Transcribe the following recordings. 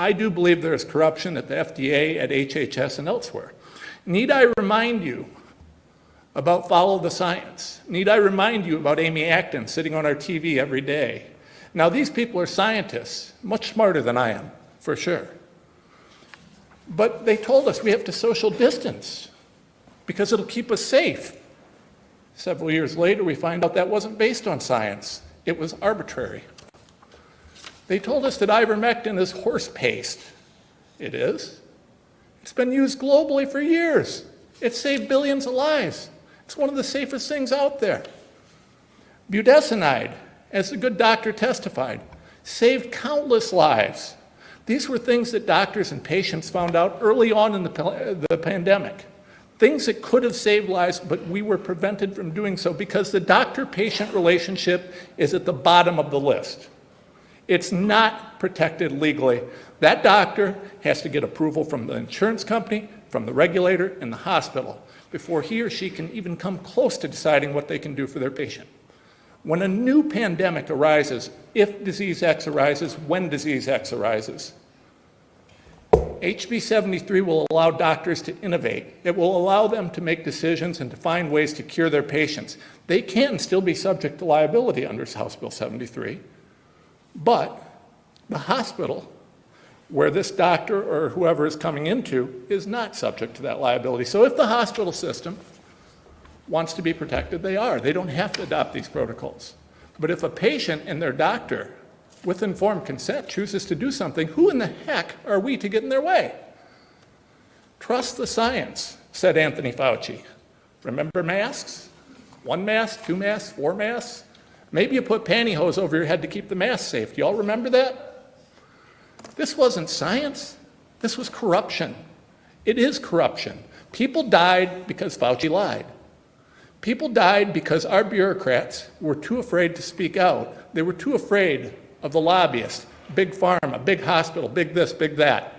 I do believe there is corruption at the FDA, at HHS, and elsewhere. Need I remind you about Follow the Science? Need I remind you about Amy Acton sitting on our TV every day? Now, these people are scientists, much smarter than I am, for sure. But they told us we have to social distance because it'll keep us safe. Several years later, we find out that wasn't based on science. It was arbitrary. They told us that ivermectin is horse paste. It is. It's been used globally for years. It saved billions of lives. It's one of the safest things out there. Budesonide, as the good doctor testified, saved countless lives. These were things that doctors and patients found out early on in the pandemic. Things that could have saved lives, but we were prevented from doing so because the doctor-patient relationship is at the bottom of the list. It's not protected legally. That doctor has to get approval from the insurance company, from the regulator, and the hospital before he or she can even come close to deciding what they can do for their patient. When a new pandemic arises, if disease X arises, when disease X arises, HB 73 will allow doctors to innovate. It will allow them to make decisions and to find ways to cure their patients. They can still be subject to liability under House Bill 73, but the hospital where this doctor or whoever is coming into is not subject to that liability. So if the hospital system wants to be protected, they are. They don't have to adopt these protocols. But if a patient and their doctor, with informed consent, chooses to do something, who in the heck are we to get in their way? Trust the science, said Anthony Fauci. Remember masks? 1 mask, 2 masks, 4 masks? Maybe you put pantyhose over your head to keep the mask safe. Do y'all remember that? This wasn't science. This was corruption. It is corruption. People died because Fauci lied. People died because our bureaucrats were too afraid to speak out. They were too afraid of the lobbyists, big pharma, big hospital, big this, big that.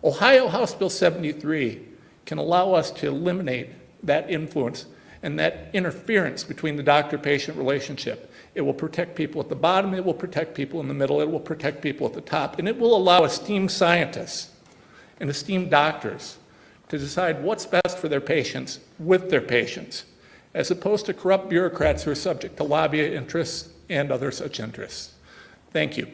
Ohio House Bill 73 can allow us to eliminate that influence and that interference between the doctor-patient relationship. It will protect people at the bottom, it will protect people in the middle, it will protect people at the top, and it will allow esteemed scientists and esteemed doctors to decide what's best for their patients with their patients, as opposed to corrupt bureaucrats who are subject to lobby interests and other such interests. Thank you.